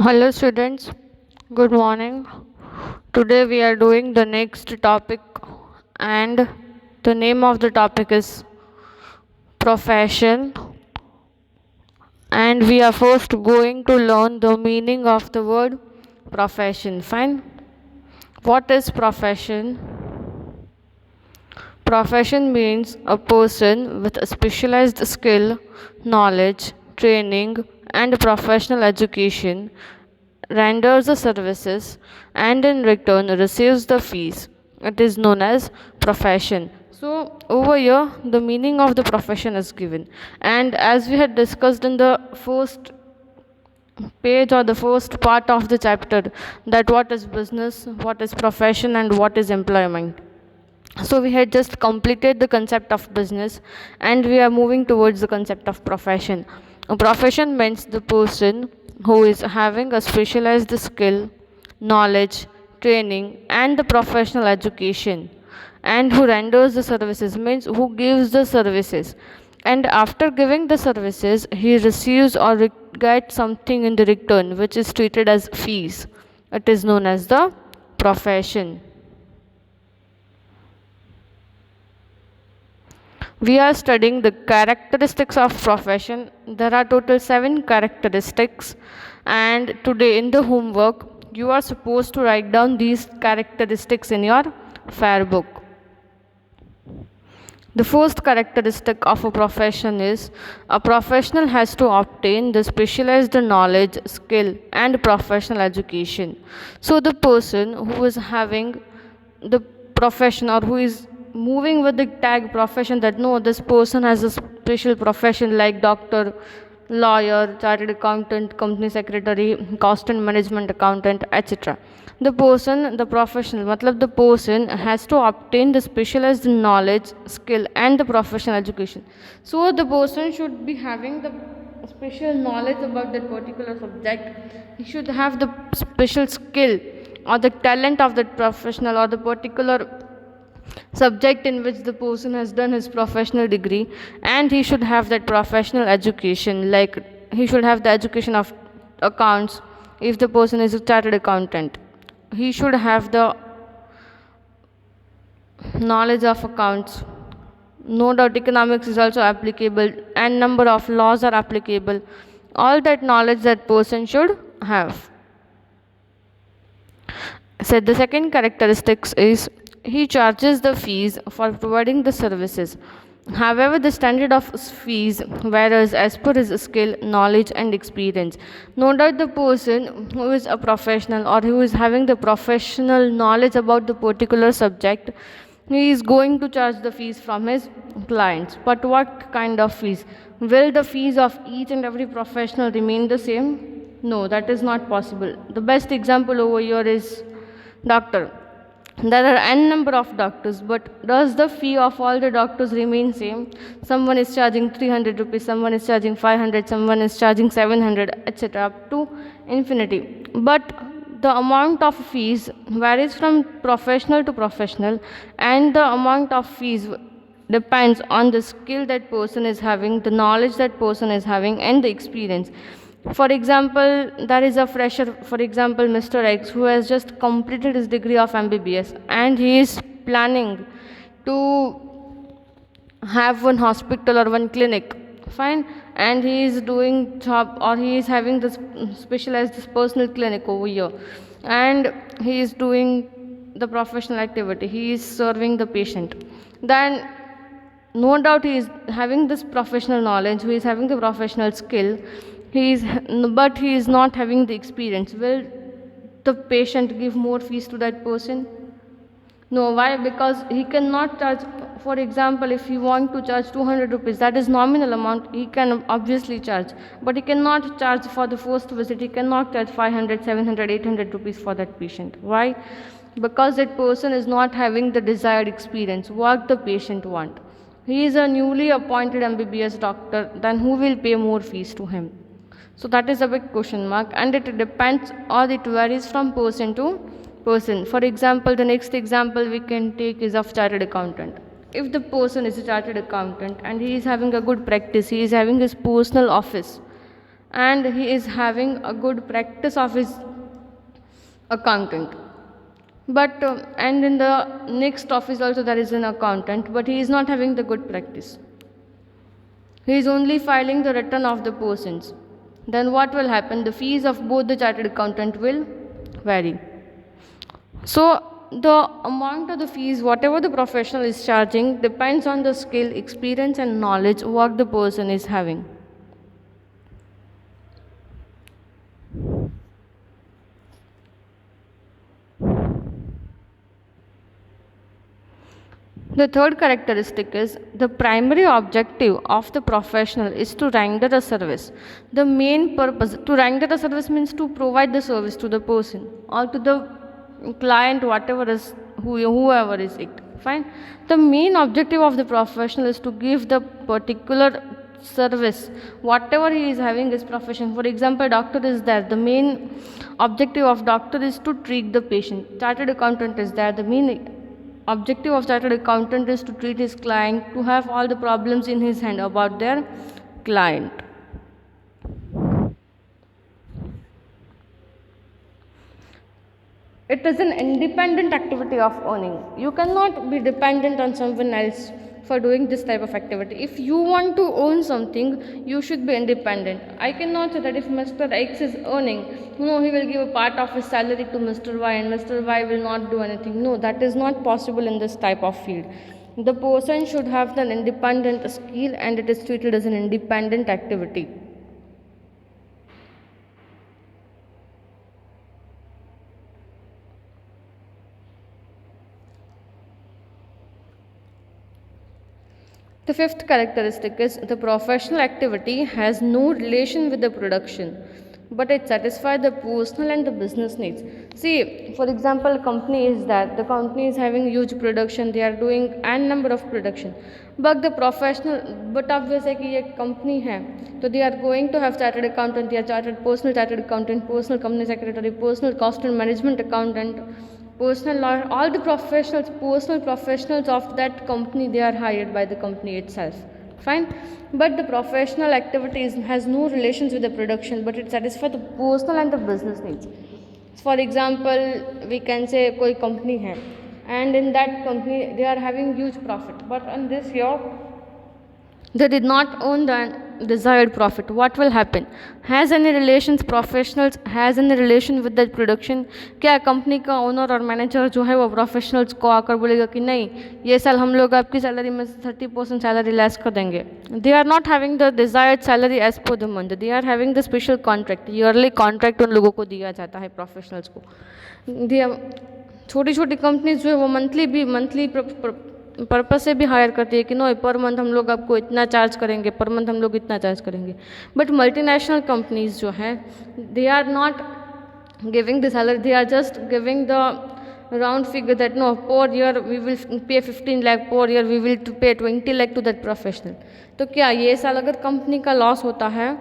Hello students, good morning. Today we are doing the next topic and the name of the topic is profession, and we are first going to learn the meaning of the word profession. Fine. What is profession? Profession means a person with a specialized skill, knowledge, training, and professional education renders the services and in return receives the fees. It is known as profession. So, over here, the meaning of the profession is given. And as we had discussed in the first page or the first part of the chapter, that what is business, what is profession, and what is employment. So we had just completed the concept of business and we are moving towards the concept of profession. A profession means the person who is having a specialized skill, knowledge, training, and the professional education, and who renders the services, means who gives the services, and after giving the services he receives or gets something in the return which is treated as fees. It is known as the profession. We are studying the characteristics of profession. There are total 7 characteristics, and today in the homework you are supposed to write down these characteristics in your fair book. The first characteristic of a profession is a professional has to obtain the specialized knowledge, skill, and professional education. So the person who is having the profession or who is moving with the tag profession, that no, this person has a special profession like doctor, lawyer, chartered accountant, company secretary, cost and management accountant, etc. The person, the professional, matlab the person has to obtain the specialized knowledge, skill, and the professional education. So the person should be having the special knowledge about that particular subject. He should have the special skill or the talent of that professional or the particular subject in which the person has done his professional degree, and he should have that professional education, like he should have the education of accounts. If the person is a chartered accountant, he should have the knowledge of accounts. No doubt economics is also applicable and number of laws are applicable. All that knowledge that person should have. So the second characteristics is he charges the fees for providing the services. However, the standard of fees varies as per his skill, knowledge, and experience. No doubt the person who is a professional or who is having the professional knowledge about the particular subject, he is going to charge the fees from his clients. But what kind of fees? Will the fees of each and every professional remain the same? No, that is not possible. The best example over here is doctor. There are n number of doctors, but does the fee of all the doctors remain same? Someone is charging 300 rupees, someone is charging 500, someone is charging 700, etc. up to infinity. But the amount of fees varies from professional to professional, and the amount of fees depends on the skill that person is having, the knowledge that person is having, and the experience. For example, there is a fresher, for example, Mr. X, who has just completed his degree of MBBS and he is planning to have one hospital or one clinic. Fine, and he is doing job or he is having this specialized this personal clinic over here, and he is doing the professional activity, he is serving the patient. Then no doubt he is having this professional knowledge, he is having the professional skill, but he is not having the experience. Will the patient give more fees to that person? No. Why? Because he cannot charge. For example, if he want to charge 200 rupees, that is nominal amount, he can obviously charge, but he cannot charge for the first visit, he cannot charge 500, 700, 800 rupees for that patient. Why? Because that person is not having the desired experience, what the patient want. He is a newly appointed MBBS doctor, then who will pay more fees to him? So that is a big question mark, and it depends or it varies from person to person. For example, the next example we can take is of chartered accountant. If the person is a chartered accountant and he is having a good practice, he is having his personal office, and he is having a good practice of his accountant. But and in the next office also there is an accountant, but he is not having the good practice. He is only filing the return of the persons. Then what will happen? The fees of both the chartered accountant will vary. So the amount of the fees, whatever the professional is charging, depends on the skill, experience and knowledge what the person is having. The third characteristic is the primary objective of the professional is to render a service. The main purpose to render a service means to provide the service to the person or to the client, whatever is whoever is it. Fine. The main objective of the professional is to give the particular service, whatever he is having his profession. For example, doctor is there. The main objective of doctor is to treat the patient. Chartered accountant is there. The main objective of chartered accountant is to treat his client, to have all the problems in his hand about their client. It is an independent activity of earning. You cannot be dependent on someone else for doing this type of activity. If you want to earn something, you should be independent. I cannot say that if Mr. X is earning, he will give a part of his salary to Mr. Y and Mr. Y will not do anything. No, that is not possible in this type of field. The person should have an independent skill and it is treated as an independent activity. The fifth characteristic is the professional activity has no relation with the production, but it satisfies the personal and the business needs. See, for example, company is that the company is having huge production, they are doing n number of production, but the professional, but obviously कि ये company है, तो they are going to have chartered accountant, they are personal chartered accountant, personal company secretary, personal cost and management accountant, personal lawyer, all the professionals, personal professionals of that company, they are hired by the company itself. Fine. But the professional activities has no relations with the production, but it satisfies the personal and the business needs. For example, we can say koi company hai, and in that company they are having huge profit, but on this year they did not earn the desired profit. What will happen? Has any relations professionals, has any relation with that production? क्या company का owner और manager जो है वो professionals को आकर बोलेगा कि नहीं ये साल हम लोग आपकी सैलरी में 30% सैलरी लेस कर देंगे? They are not having the desired salary as per the month. They are having the special contract, yearly contract उन लोगों को दिया जाता है प्रोफेशनल्स को. छोटी छोटी कंपनीज जो है वो मंथली पर्पज से भी हायर करती है कि नो पर मंथ हम लोग आपको इतना चार्ज करेंगे, पर मंथ हम लोग इतना चार्ज करेंगे. बट मल्टीनेशनल कंपनीज जो हैं they are not giving the salary, they are just giving the round figure that no per year we will pay 15 lakh, पर ईयर वी विल पे 20 लाख टू दैट प्रोफेशनल. तो क्या ये साल अगर कंपनी का लॉस होता है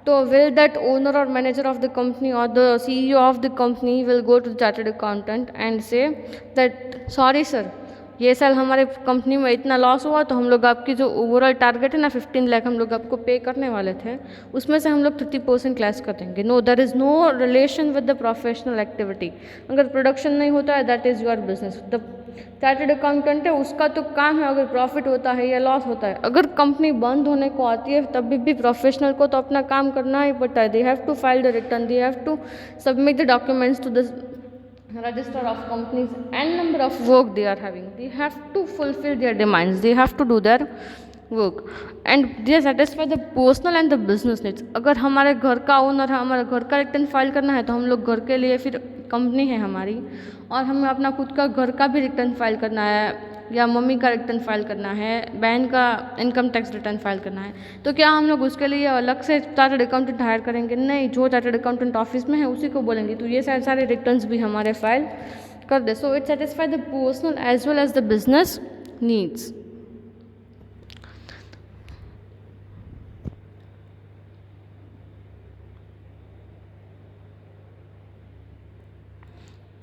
तो will that owner or manager of the company or the CEO of the company will go to the chartered accountant and say that sorry sir, ये साल हमारे कंपनी में इतना लॉस हुआ तो हम लोग आपकी जो ओवरऑल टारगेट है ना 15 लाख हम लोग आपको पे करने वाले थे, उसमें से हम लोग 30% लेस कर देंगे. No, there is no relation with the professional activity. अगर प्रोडक्शन नहीं होता है that is your business. The chartered accountant है उसका तो काम है अगर प्रॉफिट होता है या लॉस होता है. अगर कंपनी बंद होने को आती है तब भी प्रोफेशनल को तो अपना काम करना ही पड़ता है. They have to file the return, they have to submit the documents to the register of companies and number of work they are having. They have to fulfill their demands, they have to do their work and they satisfy the personal and the business needs. अगर हमारे घर का owner है, हमारे घर का return file करना है तो हम लोग घर के लिए, फिर कंपनी है हमारी और हमें अपना खुद का घर का भी रिटर्न फाइल करना है या मम्मी का रिटर्न फाइल करना है, बहन का इनकम टैक्स रिटर्न फाइल करना है, तो क्या हम लोग उसके लिए अलग से चार्टर्ड अकाउंटेंट हायर करेंगे? नहीं, जो चार्टर्ड अकाउंटेंट ऑफिस में है उसी को बोलेंगे तो ये सारे रिटर्न्स भी हमारे फाइल कर दे. So it satisfy the personal as well as the business needs.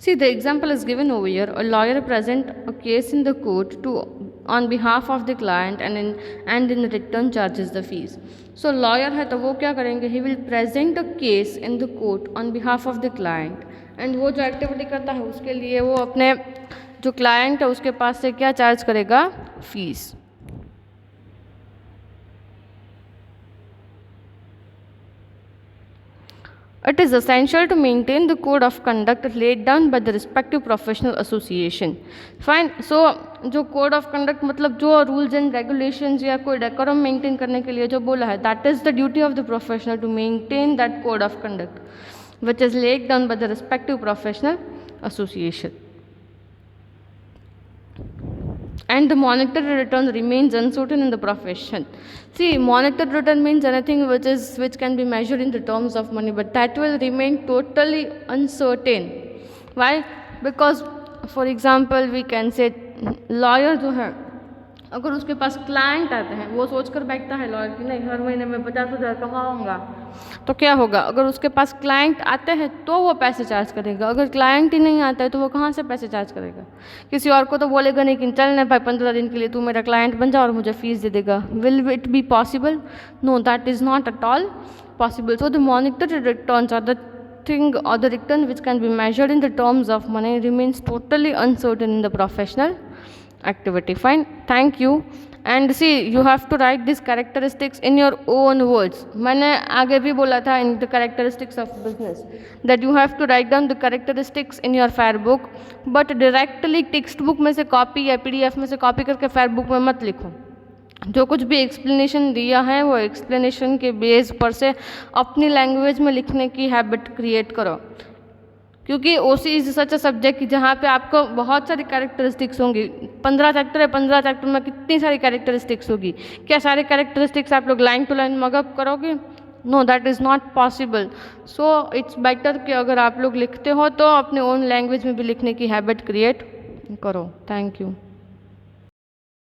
See, the example is given over here. A lawyer present a case in the court to on behalf of the client and in return charges the fees. So lawyer है तो वो क्या करेंगे, he will present a case in the court on behalf of the client, and वो जो activity करता है उसके लिए वो अपने जो क्लाइंट है उसके पास से क्या चार्ज करेगा, fees. It is essential to maintain the code of conduct laid down by the respective professional association. Fine. So जो code of conduct मतलब जो rules and regulations या कोई decorum maintain करने के लिए जो बोला है, that is the duty of the professional to maintain that code of conduct, which is laid down by the respective professional association. And the monetary return remains uncertain in the profession. See, monetary return means anything which can be measured in the terms of money, but that will remain totally uncertain. Why? Because for example we can say lawyer जो है अगर उसके पास client आते हैं वो सोच कर बैठता है लॉयर कि नहीं हर महीने में 50,000 कमाऊंगा, तो क्या होगा, अगर उसके पास क्लाइंट आते हैं तो वो पैसे चार्ज करेगा, अगर क्लाइंट ही नहीं आता है तो वो कहाँ से पैसे चार्ज करेगा। किसी और को तो बोलेगा नहीं कि चल ना भाई 15 दिन के लिए तू मेरा क्लाइंट बन जा और मुझे फीस दे देगा। Will it be possible? No, that is not at all possible. So the monetary returns are the thing or the return which can be measured in the terms of money remains totally uncertain in the professional activity. Fine, thank you. And see, you have to write these characteristics in your own words. मैंने आगे भी बोला था in the characteristics of business that you have to write down the characteristics in your fair book, but directly text book में से copy या PDF में से copy करके fair book में मत लिखो। जो कुछ भी एक्सप्लेनेशन दिया है वो एक्सप्लेनेशन के बेस पर से अपनी लैंग्वेज में लिखने की हैबिट क्रिएट करो, क्योंकि ओसी इज सच अ सब्जेक्ट जहाँ पे आपको बहुत सारी कैरेक्टरिस्टिक्स होंगी। 15 चैप्टर है, 15 चैप्टर में कितनी सारी कैरेक्टरिस्टिक्स होगी। क्या सारे कैरेक्टरिस्टिक्स आप लोग लाइन टू लाइन मगअप करोगे? No, that is not possible. So it's better कि अगर आप लोग लिखते हो तो अपने ओन लैंग्वेज में भी लिखने की हैबिट क्रिएट करो। Thank you.